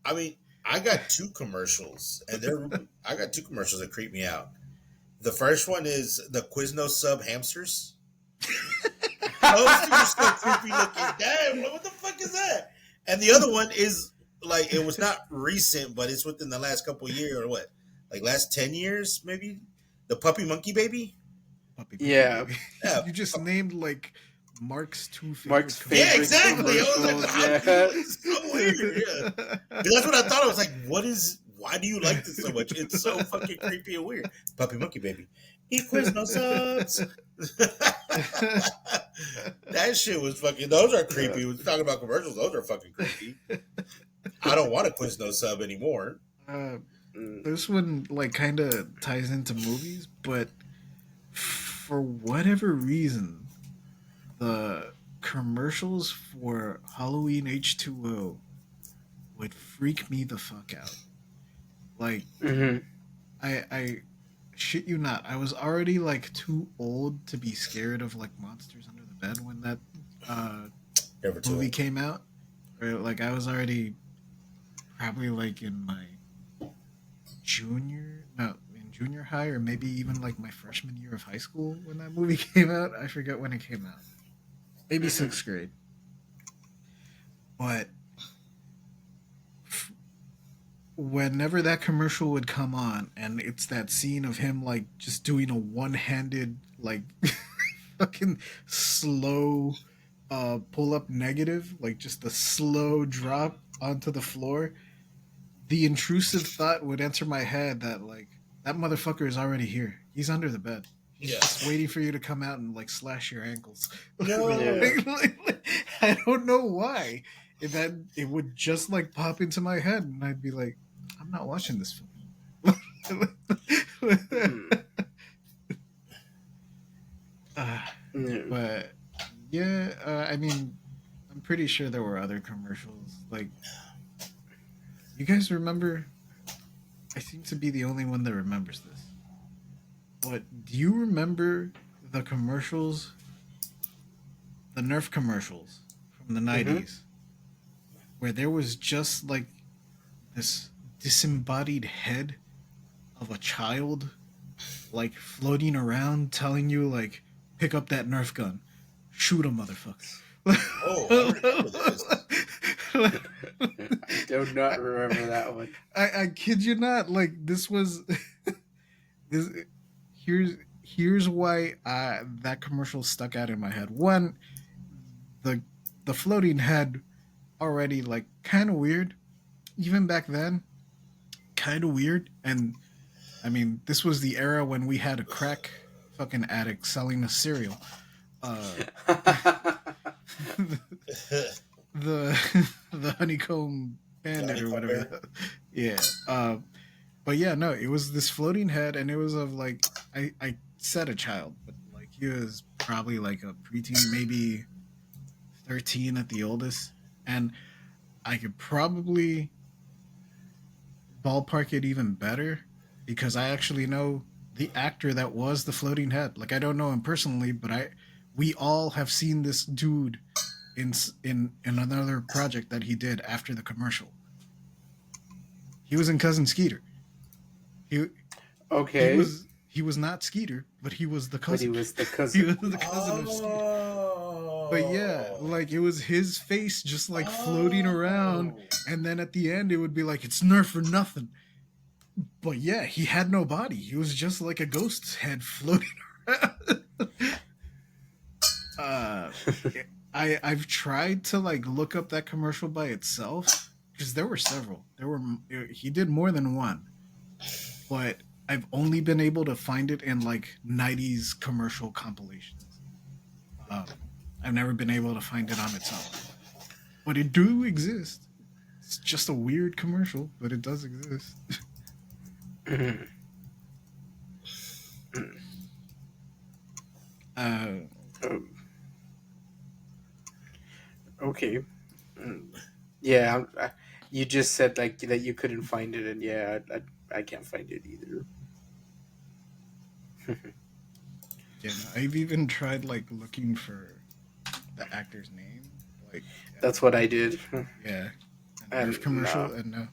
I mean, I got two commercials, and they're I got two commercials that creep me out. The first one is the Quiznos sub hamsters. Those two are so creepy looking. Damn, what the fuck is that? And the other one is like it was not recent, but it's within the last couple of years or what, like last 10 years maybe. The puppy monkey baby. Puppy monkey Yeah. baby. Yeah, You just named like Mark's two favorite Mark's Yeah, favorite commercials. exactly. I was like, commercials. how, Yeah. this is so weird. Yeah. That's what I thought. I was like, what is, why do you like this so much? It's so fucking creepy and weird. Puppy monkey baby. Equals no subs. That shit was fucking, those are Yeah. creepy. When you're talking about commercials, those are fucking creepy. I don't want a quiz no sub anymore. uh, Mm. this one like kind of ties into movies, but for whatever reason, the commercials for Halloween H2O would freak me the fuck out. Like Mm-hmm. I shit you not, I was already like too old to be scared of like monsters under the bed when that uh Never too movie old. came out. Or like I was already probably like in my junior high, or maybe even like my freshman year of high school when that movie came out. I forget when it came out. Maybe Mm-hmm. sixth grade. But whenever that commercial would come on, and it's that scene of him like just doing a one-handed like fucking slow pull up negative, like just a slow drop onto the floor, the intrusive thought would enter my head that like that motherfucker is already here. He's under the bed. He's Yeah. just waiting for you to come out and like slash your ankles. No. Yeah. I don't know why. It would just like pop into my head, and I'd be like, I'm not watching this film. Mm-hmm. uh, Yeah. but yeah, I mean, I'm pretty sure there were other commercials. Like, you guys remember? I seem to be the only one that remembers this. But do you remember the commercials, the Nerf commercials from the Mm-hmm. 90s, where there was just like this disembodied head of a child, like floating around telling you, like, pick up that Nerf gun, shoot a motherfucker. Oh, I remember this. I do not remember that one. I kid you not. Like, this was. this here's here's why that commercial stuck out in my head. One, the the floating head already like kind of weird even back then, kind of weird. And I mean, this was the era when we had a crack fucking addict selling a cereal. Uh, the honeycomb bandit or Honeycomb whatever. Bear. Yeah. But yeah, no, it was this floating head, and it was of like I said a child, but like he was probably like a preteen, maybe 13 at the oldest, and I could probably ballpark it even better because I actually know the actor that was the floating head. Like I don't know him personally, but I we all have seen this dude in another project that he did after the commercial. He was in Cousin Skeeter. He Okay, he was not Skeeter, but he was the but he cousin. was the He cousin. was the cousin of Skeeter. But yeah, Oh. like it was his face just like floating around, Oh. and then at the end it would be like it's Nerf for nothing. But yeah, he had no body. He was just like a ghost head floating around. uh, I've tried to like look up that commercial by itself because there were several. He did more than one, but I've only been able to find it in like '90s commercial compilations. Um, I've never been able to find it on its own, but it do exist. It's just a weird commercial, but it does exist. Mhm. Uh, Um, okay. Mm. Yeah, you just said like that you couldn't find it, and yeah, I can't find it either. yeah, no, I've even tried like looking for the actor's name, like That's what I did, yeah, a Nerf and commercial, no. and no,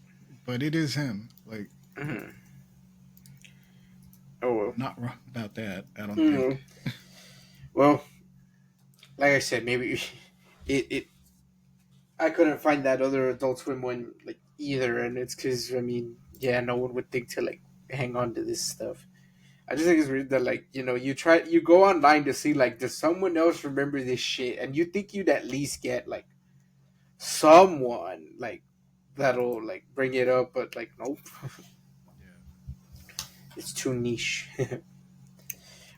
but it is him. Like Mhm. Oh well. I'm not wrong about that. I don't think. Mm. Well, like I said, maybe it I couldn't find that other Adult Swim one like either, and it's because I mean, yeah, no one would think to like hang on to this stuff. I just think it's weird that like you go online to see like does someone else remember this shit, and you think you'd at least get like someone like that'll like bring it up, but like nope, Yeah. it's too niche.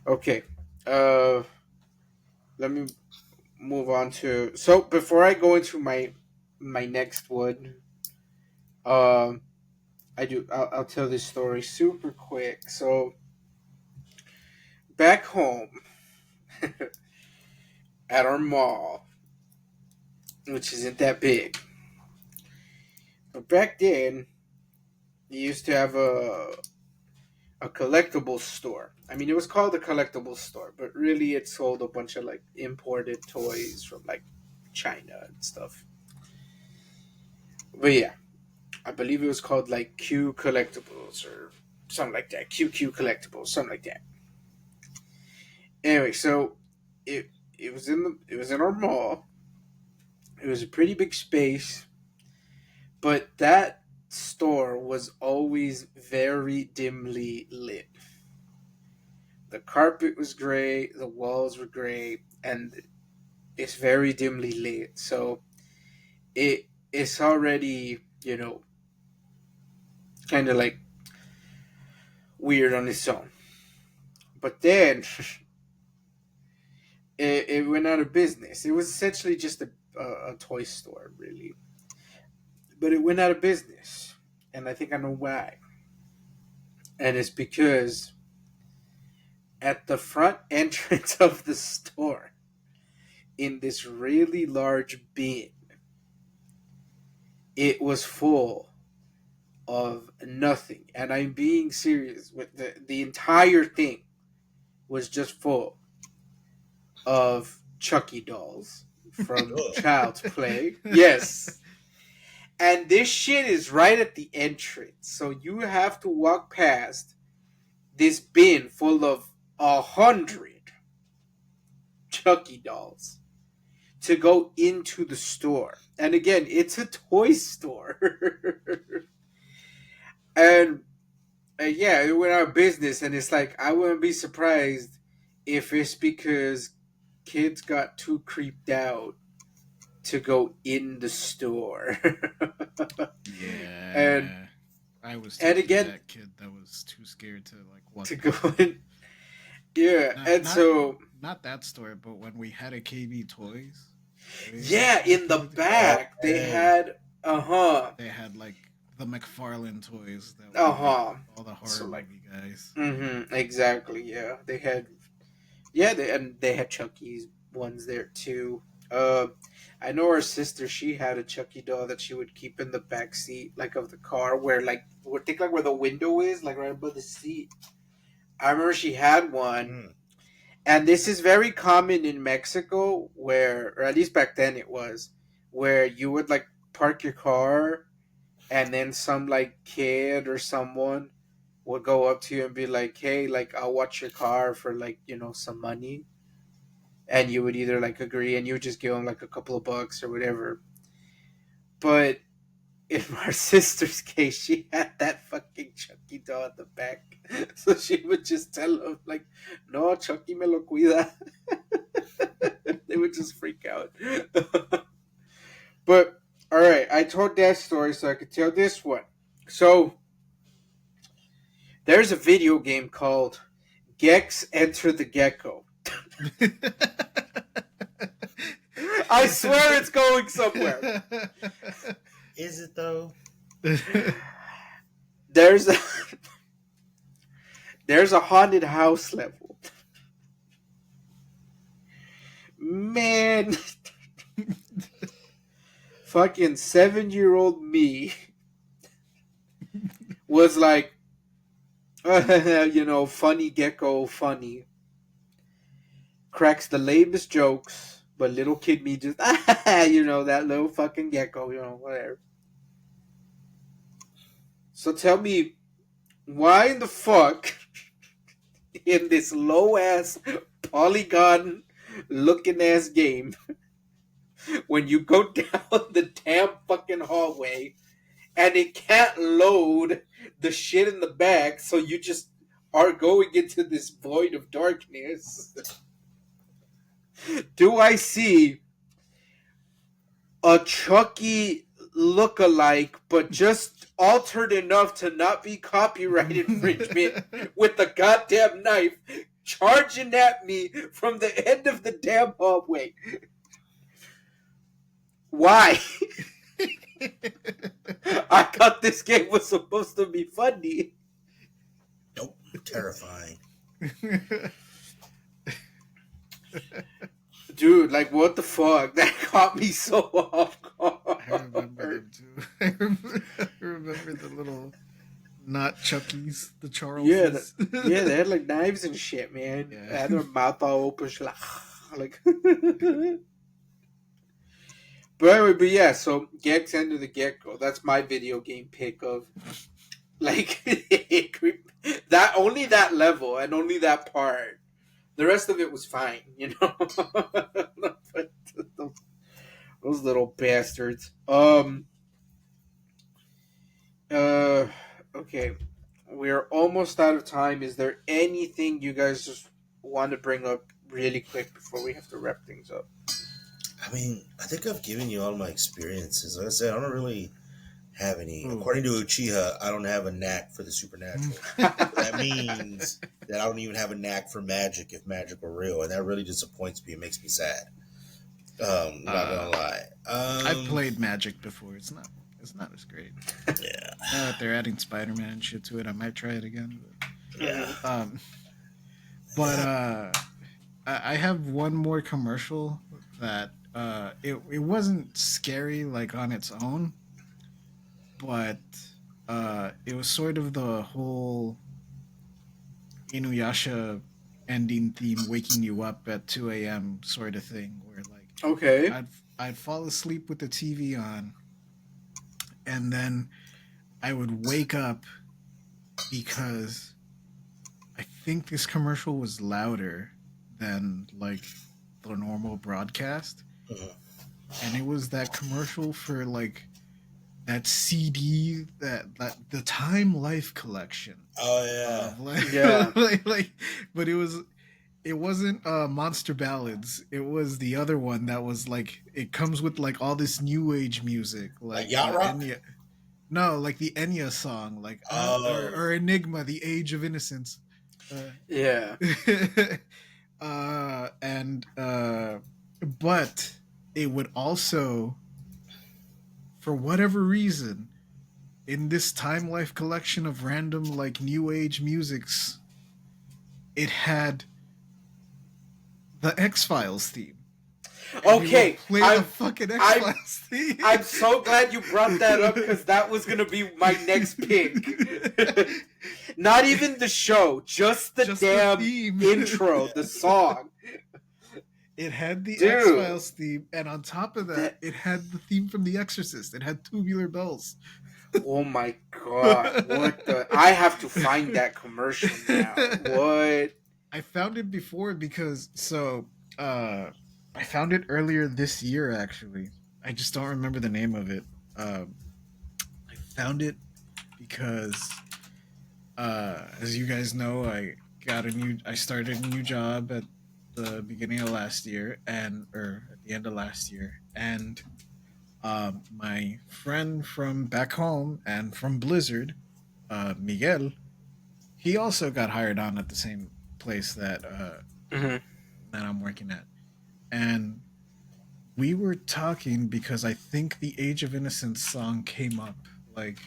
Okay, uh, let me move on to so before I go into my next one, um, I'll tell this story super quick. So back home at our mall, which isn't that big, but back then you used to have a collectibles store. I mean, it was called a collectibles store, but really it sold a bunch of like imported toys from like China and stuff. But yeah, I believe it was called like Q Collectibles or something like that. QQ Collectibles, something like that. Anyway, so it it was in our mall. It was a pretty big space, but that store was always very dimly lit. The carpet was gray, the walls were gray, and it's very dimly lit. So it's already, kind of like weird on its own. But then it went out of business. It was essentially just a toy store, really. But it went out of business. And I think I know why. And it's because at the front entrance of the store, in this really large bin, it was full of nothing. And I'm being serious. With the entire thing was just full of Chucky dolls from Ugh. Child's Play. Yes. And this shit is right at the entrance. So you have to walk past this bin full of 100 Chucky dolls to go into the store. And again, it's a toy store. and yeah, it went out of business. And it's like, I wouldn't be surprised if it's because kids got too creeped out to go in the store. and Yeah. I was and totally again that kid that was too scared to like walk to go past it. in. Yeah, Not and not so not that store, but when we had a KB Toys, yeah, in the Oh, back they man. had they had like the McFarlane toys that uh were huh. all the So horror like movie guys. exactly, yeah. They had Chucky's ones there too. Uh, I know her sister. She had a Chucky doll that she would keep in the back seat, like of the car, where like would think like where the window is, like right above the seat. I remember she had one, Mm. and this is very common in Mexico, where, or at least back then it was, where you would like park your car, and then some like kid or someone would go up to you and be like, "Hey, like I'll watch your car for like some money," and you would either like agree, and you would just give them like a couple of bucks or whatever. But in my sister's case, she had that fucking Chucky doll at the back, so she would just tell him like, "No, Chucky me lo cuida." They would just freak out. But all right, I told that story, so I could tell this one. So there's a video game called Gex Enter the Gecko. I swear it's going somewhere. Is it though? There's a there's a haunted house level. Man, fucking 7-year-old me was like, funny gecko, funny. Cracks the lamest jokes, but little kid me just, that little fucking gecko, whatever. So tell me, why in the fuck, in this low ass polygon looking ass game, when you go down the damn fucking hallway and it can't load the shit in the back, so you just are going into this void of darkness, do I see a Chucky look-alike, but just altered enough to not be copyright infringement, with a goddamn knife charging at me from the end of the damn hallway? Why? I thought this game was supposed to be funny. Nope, terrifying. Dude, like, what the fuck? That caught me so off guard. I remember them too. I remember the little not Chuckies, the Charleses. Yeah, they had like knives and shit, man. Yeah. They had their mouth all open, like. But anyway, but yeah, so Gex End of the Get-Go. That's my video game pick of, like, that, only that level and only that part. The rest of it was fine, you know. But those little bastards. Okay, we're almost out of time. Is there anything you guys just want to bring up really quick before we have to wrap things up? I mean, I think I've given you all my experiences. Like I said, I don't really have any. Ooh. According to Uchiha, I don't have a knack for the supernatural. That means that I don't even have a knack for magic if magic were real, and that really disappoints me. It makes me sad. Not gonna lie. I've played Magic before. It's not as great. Yeah. Now that they're adding Spider-Man and shit to it, I might try it again. Yeah. I have one more commercial that it wasn't scary like on its own, but it was sort of the whole Inuyasha ending theme, waking you up at 2 a.m. sort of thing, where like Okay. I'd fall asleep with the TV on, and then I would wake up because I think this commercial was louder than like the normal broadcast. Mhm. And it was that commercial for like that CD that the Time Life collection. Oh yeah. Like, Yeah. but it wasn't Monster Ballads. It was the other one that was like it comes with like all this new age music, like Yacht Rock? Enya. No, like the Enya song, like Oh. or Enigma, the Age of Innocence. Yeah. But it would also, for whatever reason, in this Time Life collection of random like new age musics, it had the X-Files theme. And Okay, it would play the fucking X-Files theme. I'm so glad you brought that up because that was gonna be my next pick. Not even the show, just the damn theme. intro, the song. It had the Dude. X-Files theme, and on top of that, it had the theme from The Exorcist. It had Tubular Bells. Oh my god! What the? I have to find that commercial now. What? I found it before because I found it earlier this year. Actually, I just don't remember the name of it. I found it because, as you guys know, I started a new job at the beginning of last year, or at the end of last year, and my friend from back home and from Blizzard, Miguel, he also got hired on at the same place that Mhm. that I'm working at, and we were talking because I think the Age of Innocence song came up like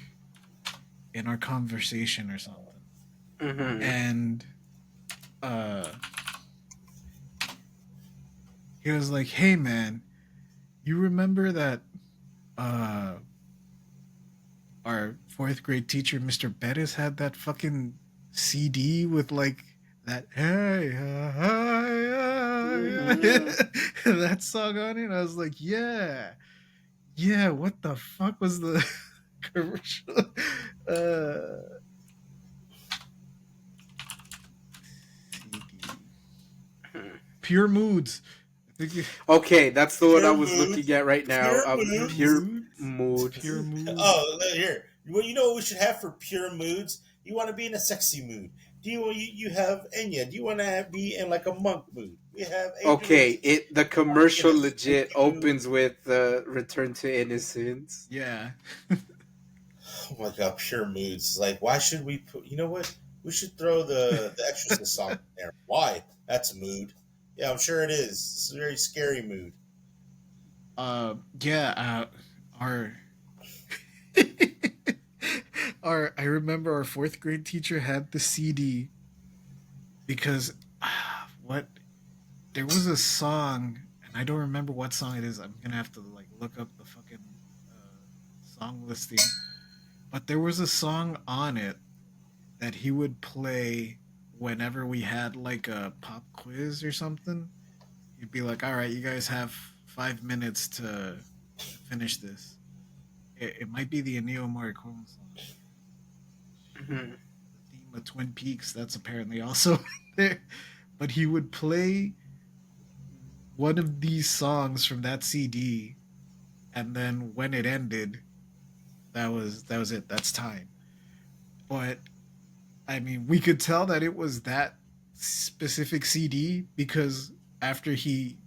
in our conversation or something, Mhm. and he was like, "Hey man, you remember that our fourth grade teacher, Mr. Bettis, had that fucking CD with like that that song on it?" I was like, yeah, what the fuck was the commercial? Pure Moods. I think Okay, that's the one I Pure was Moods. looking at right now. Pure Mood. Pure Moods. Oh, here. Well, you know what we should have for pure moods? You want to be in a sexy mood. Do you have Enya? Do you want to be in like a monk mood? We have Okay, Adrian's it the in commercial a legit spooky mood. opens with Return to Innocence. Yeah. Oh my god, pure moods. Like, why should we put? You know what? We should throw the Exorcist song in there. Why? That's a mood. Yeah, I'm sure it is. It's a very scary mood. Yeah, our our I remember our fourth grade teacher had the CD because what there was a song and I don't remember what song it is. I'm gonna have to like look up the fucking song listing. But there was a song on it that he would play whenever we had like a pop quiz or something. He'd be like, "All right, you guys have 5 minutes to finish this." It might be the Ennio Morricone song. Mhm. The theme of Twin Peaks. That's apparently also there. But he would play one of these songs from that CD, and then when it ended, that was it. That's time. But I mean, we could tell that it was that specific CD because after he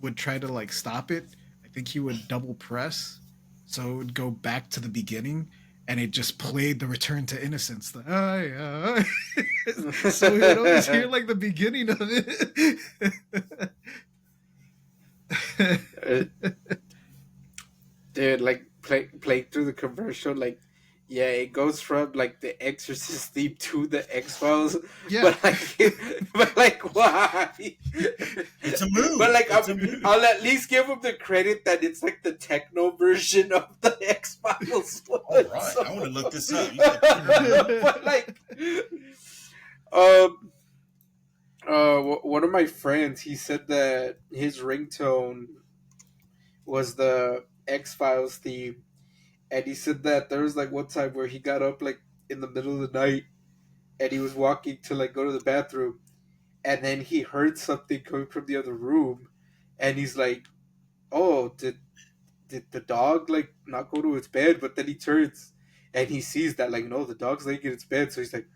would try to like stop it, I think he would double press, so it would go back to the beginning, and it just played the Return to Innocence. The, so we would always hear like the beginning of it. Uh, Dude, like play through the commercial, like yeah, it goes from like the Exorcist theme to the X Files, Yeah. but like, but like why? It's a But mood. like, It's a mood. I'll at least give them the credit that it's like the techno version of the X Files All one. right, I want So, to look this up. You said pure mood. but like, um, one of my friends, he said that his ringtone was the X Files theme. And he said that there was like one time where he got up like in the middle of the night and he was walking to like go to the bathroom and then he heard something coming from the other room and he's like, "Oh, did the dog like not go to its bed?" But then he turns and he sees that like no, the dog's laying in its bed. So he's like,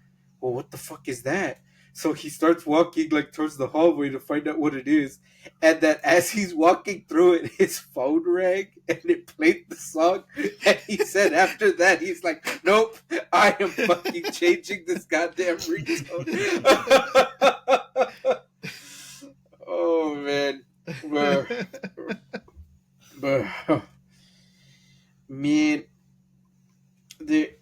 "Well, what the fuck is that?" So he starts walking like towards the hallway to find out what it is, and that as he's walking through it, his phone rang and it played the song. And he said after that, he's like, "Nope, I am fucking changing this goddamn ringtone." Oh man, but, but man, the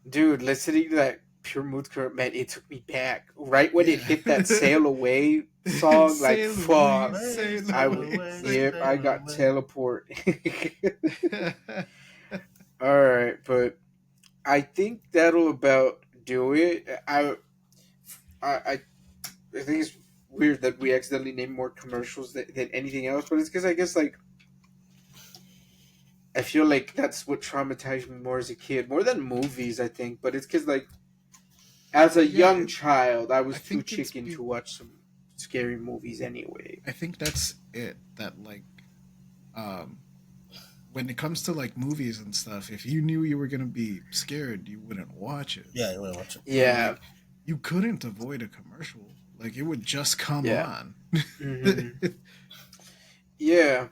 dude, listening to that Pure Mood current, man, it took me back. Right when it Yeah. hit that Sail Away song, like, Sail away, fuck. Away, sail I sail would, away, away, sail yep, I sail got away. teleport. away. Alright, but I think that'll about do it. I, I think it's weird that we accidentally named more commercials than anything else, but it's because I guess, like, I feel like that's what traumatized me more as a kid, more than movies, I think, but it's because, like, as a Yeah, young child, I I was too think it's chicken to watch some scary movies anyway. I think that's it. That like, um, when it comes to like movies and stuff, if you knew you were gonna be scared, you wouldn't watch it. Yeah, you want to watch it. And Yeah, like, you couldn't avoid a commercial. Like, it would just come yeah, on. hmm yeah,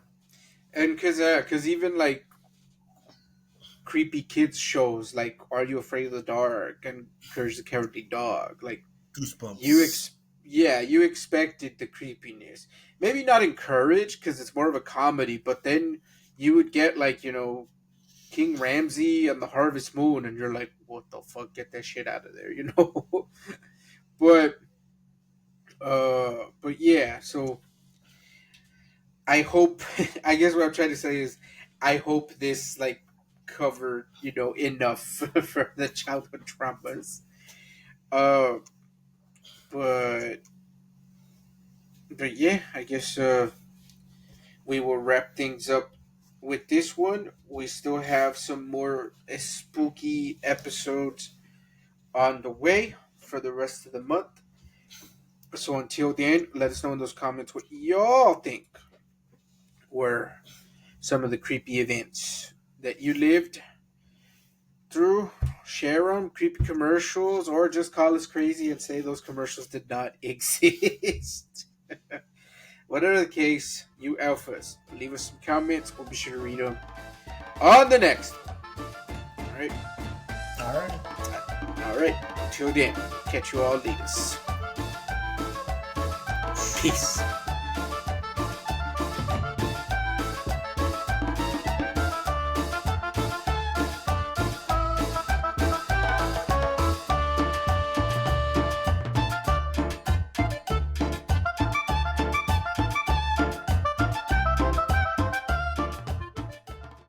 and cause even like creepy kids shows like Are You Afraid of the Dark and Courage the Cowardly Dog, like you Goosebumps. yeah, you expected the creepiness, maybe not encouraged because it's more of a comedy, but then you would get like King Ramsey and the Harvest Moon, and you're like, what the fuck? Get that shit out of there, but but yeah. So I hope. I guess what I'm trying to say is, I hope this like covered enough for the childhood traumas. Uh, but yeah, I guess we will wrap things up with this one. We still have some more spooky episodes on the way for the rest of the month. So until then, let us know in those comments what y'all think were some of the creepy events that you lived through, share them, creepy commercials, or just call us crazy and say those commercials did not exist. Whatever the case, you alphas, leave us some comments. We'll be sure to read them on the next. All right. All right. All right. Until then, catch you all later. Peace.